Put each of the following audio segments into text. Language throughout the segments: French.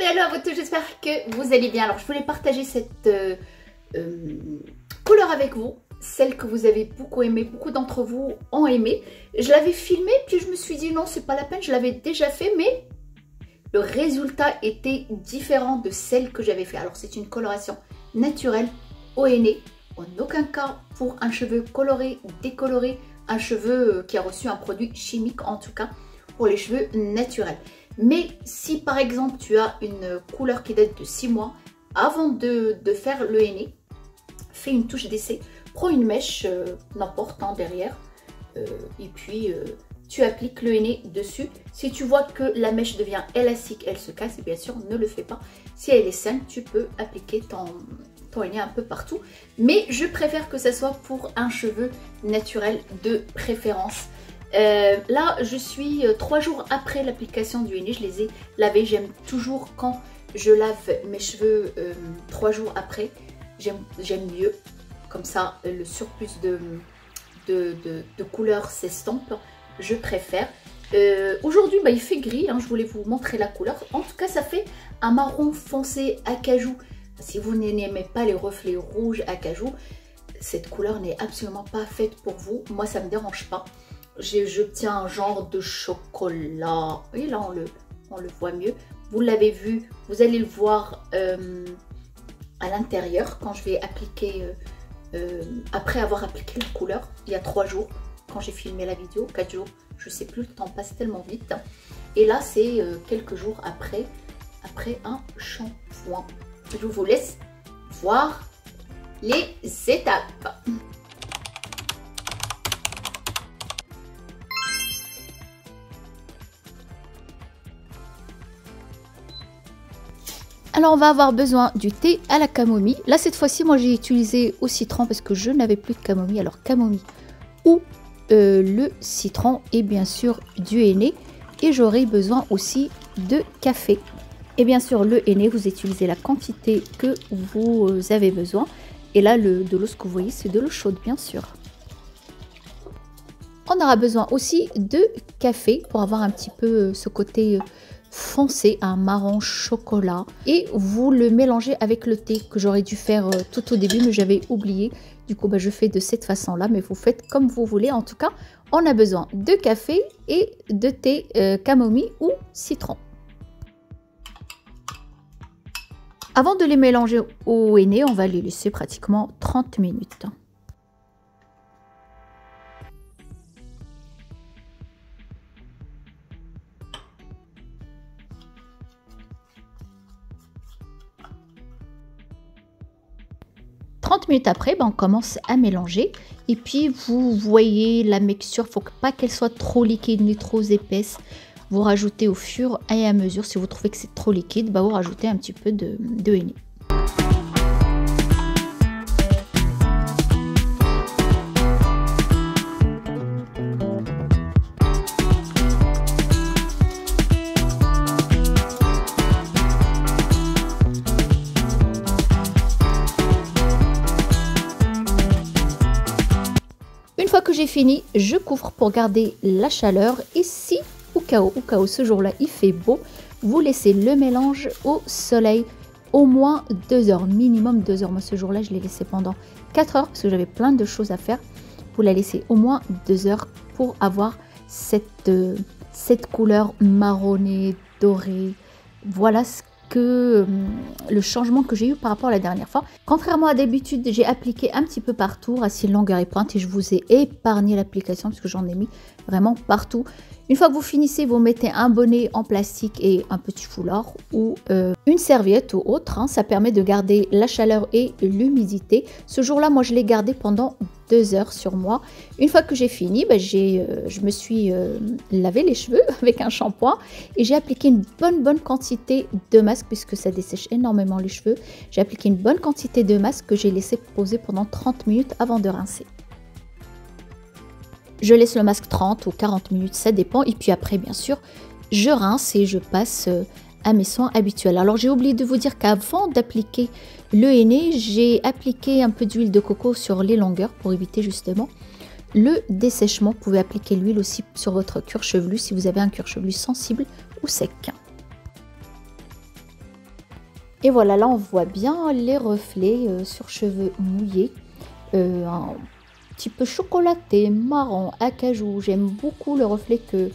Et alors à vous tous, j'espère que vous allez bien. Alors je voulais partager cette couleur avec vous, celle que vous avez beaucoup aimée, beaucoup d'entre vous ont aimé. Je l'avais filmée, puis je me suis dit non, c'est pas la peine, je l'avais déjà fait, mais le résultat était différent de celle que j'avais fait. Alors c'est une coloration naturelle au henné, en aucun cas pour un cheveu coloré, décoloré, un cheveu qui a reçu un produit chimique, en tout cas pour les cheveux naturels. Mais si par exemple tu as une couleur qui date de 6 mois, avant de faire le henné, fais une touche d'essai, prends une mèche, n'importe, derrière, et puis tu appliques le henné dessus. Si tu vois que la mèche devient élastique, elle se casse, et bien sûr ne le fais pas. Si elle est saine, tu peux appliquer ton henné un peu partout. Mais je préfère que ça soit pour un cheveu naturel de préférence. Là je suis 3 jours après l'application du henné, je les ai lavés. J'aime toujours quand je lave mes cheveux 3 jours après, j'aime mieux, comme ça le surplus de couleur s'estompe, je préfère. Aujourd'hui il fait gris, je voulais vous montrer la couleur. En tout cas ça fait un marron foncé acajou. Si vous n'aimez pas les reflets rouges acajou, cette couleur n'est absolument pas faite pour vous. Moi ça me dérange pas. J'obtiens un genre de chocolat. Et là on le voit mieux. Vous l'avez vu, vous allez le voir à l'intérieur quand je vais appliquer, après avoir appliqué la couleur, il y a 3 jours, quand j'ai filmé la vidéo, 4 jours, je sais plus, le temps passe tellement vite. Et là c'est quelques jours après un shampoing. Je vous laisse voir les étapes. Alors on va avoir besoin du thé à la camomille. Là cette fois-ci moi j'ai utilisé au citron parce que je n'avais plus de camomille. Alors camomille ou le citron et bien sûr du henné. Et j'aurai besoin aussi de café. Et bien sûr le henné, vous utilisez la quantité que vous avez besoin. Et là de l'eau, ce que vous voyez c'est de l'eau chaude bien sûr. On aura besoin aussi de café pour avoir un petit peu ce côté foncé, un marron chocolat, et vous le mélangez avec le thé que j'aurais dû faire tout au début mais j'avais oublié. Du coup je fais de cette façon là, mais vous faites comme vous voulez. En tout cas on a besoin de café et de thé camomille ou citron. Avant de les mélanger au henné, on va les laisser pratiquement 30 minutes. Minutes après, on commence à mélanger et puis vous voyez la mixture, faut pas qu'elle soit trop liquide ni trop épaisse. Vous rajoutez au fur et à mesure. Si vous trouvez que c'est trop liquide, vous rajoutez un petit peu de henné. Une fois que j'ai fini, je couvre pour garder la chaleur. Et si au cas où ce jour-là il fait beau, vous laissez le mélange au soleil au moins 2 heures, minimum 2 heures. Moi ce jour-là je l'ai laissé pendant 4 heures parce que j'avais plein de choses à faire. Vous la laissez au moins 2 heures pour avoir cette couleur marronnée, dorée. Voilà le changement que j'ai eu par rapport à la dernière fois. Contrairement à d'habitude, j'ai appliqué un petit peu partout, racine, longueur et pointe, et je vous ai épargné l'application parce que j'en ai mis vraiment partout. Une fois que vous finissez, vous mettez un bonnet en plastique et un petit foulard ou une serviette ou autre. Ça permet de garder la chaleur et l'humidité. Ce jour-là, moi, je l'ai gardé pendant 2 heures sur moi. Une fois que j'ai fini, je me suis lavé les cheveux avec un shampoing et j'ai appliqué une bonne quantité de masque puisque ça dessèche énormément les cheveux. J'ai appliqué une bonne quantité de masque que j'ai laissé poser pendant 30 minutes avant de rincer. Je laisse le masque 30 ou 40 minutes, ça dépend. Et puis après, bien sûr, je rince et je passe à mes soins habituels. Alors, j'ai oublié de vous dire qu'avant d'appliquer le henné, j'ai appliqué un peu d'huile de coco sur les longueurs pour éviter justement le dessèchement. Vous pouvez appliquer l'huile aussi sur votre cuir chevelu si vous avez un cuir chevelu sensible ou sec. Et voilà, là on voit bien les reflets sur cheveux mouillés. Un petit peu chocolaté, marron, acajou. J'aime beaucoup le reflet que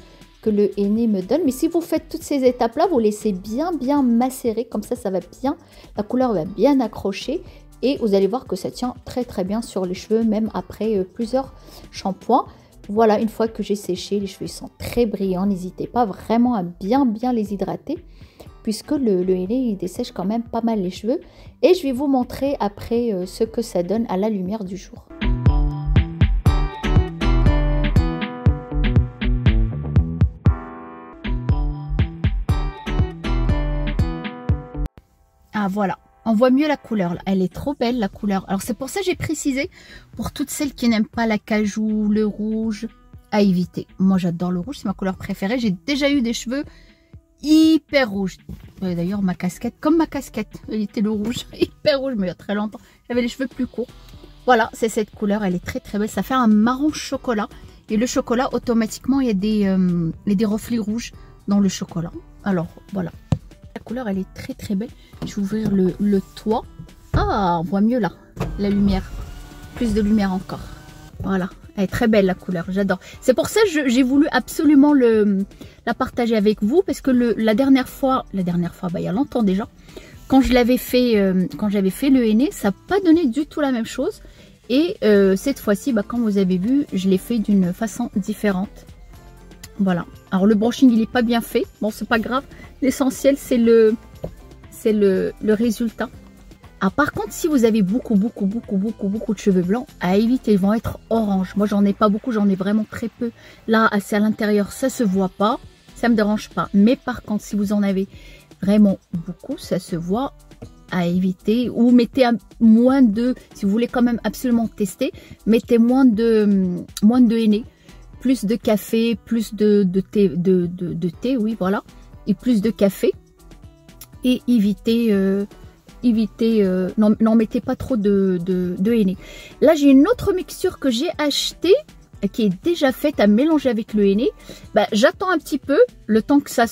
le henné me donne. Mais si vous faites toutes ces étapes-là, vous laissez bien macérer. Comme ça va bien, la couleur va bien accrocher. Et vous allez voir que ça tient très bien sur les cheveux, même après plusieurs shampoings. Voilà, une fois que j'ai séché, les cheveux sont très brillants. N'hésitez pas vraiment à bien les hydrater, puisque le henné, il dessèche quand même pas mal les cheveux. Et je vais vous montrer après ce que ça donne à la lumière du jour. Ah voilà, on voit mieux la couleur là. Elle est trop belle la couleur. Alors c'est pour ça que j'ai précisé, pour toutes celles qui n'aiment pas l'acajou, le rouge, à éviter. Moi j'adore le rouge, c'est ma couleur préférée. J'ai déjà eu des cheveux hyper rouges. D'ailleurs ma casquette, comme ma casquette, elle était le rouge, hyper rouge, mais il y a très longtemps. J'avais les cheveux plus courts. Voilà, c'est cette couleur, elle est très belle. Ça fait un marron chocolat. Et le chocolat, automatiquement, il y a des reflets rouges dans le chocolat. Alors voilà. La couleur elle est très belle. Je vais ouvrir le toit. Ah, on voit mieux là la lumière, plus de lumière encore. Voilà, elle est très belle la couleur, j'adore. C'est pour ça que j'ai voulu absolument la partager avec vous, parce que la dernière fois bah, il y a longtemps déjà, quand j'avais fait le henné, ça n'a pas donné du tout la même chose. Et cette fois-ci, bah, comme vous avez vu, je l'ai fait d'une façon différente. Voilà. Alors le brushing il est pas bien fait. Bon, c'est pas grave. L'essentiel c'est le résultat. Ah, par contre, si vous avez beaucoup de cheveux blancs, à éviter, ils vont être orange. Moi j'en ai pas beaucoup, j'en ai vraiment très peu. Là, c'est à l'intérieur, ça se voit pas, ça me dérange pas. Mais par contre, si vous en avez vraiment beaucoup, ça se voit, à éviter. Ou mettez moins de, si vous voulez quand même absolument tester, mettez moins de henné. Plus de café, plus de thé, oui, voilà. Et plus de café. Et évitez, n'en mettez pas trop de henné. Là, j'ai une autre mixture que j'ai achetée, qui est déjà faite à mélanger avec le henné. Bah, j'attends un petit peu, le temps que ça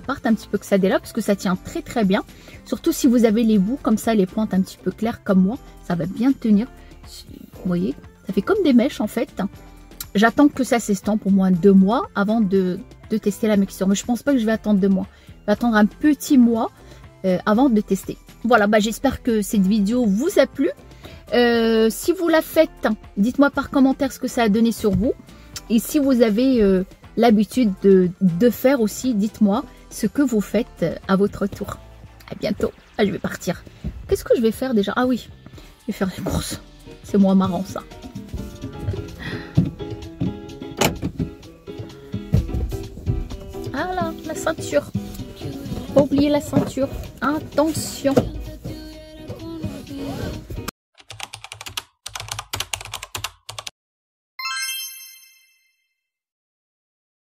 parte un petit peu, que ça délape, parce que ça tient très bien. Surtout si vous avez les bouts comme ça, les pointes un petit peu claires comme moi, ça va bien tenir. Vous voyez, ça fait comme des mèches en fait. J'attends que ça s'estompe au moins 2 mois avant de tester la mixture. Mais je pense pas que je vais attendre 2 mois. Je vais attendre un petit mois avant de tester. Voilà, bah, j'espère que cette vidéo vous a plu. Si vous la faites, dites-moi par commentaire ce que ça a donné sur vous. Et si vous avez l'habitude de faire aussi, dites-moi ce que vous faites à votre tour. À bientôt. Ah, je vais partir. Qu'est-ce que je vais faire déjà? Ah oui, je vais faire les courses. C'est moins marrant ça. Ah là, la ceinture. Pas oublier la ceinture. Attention.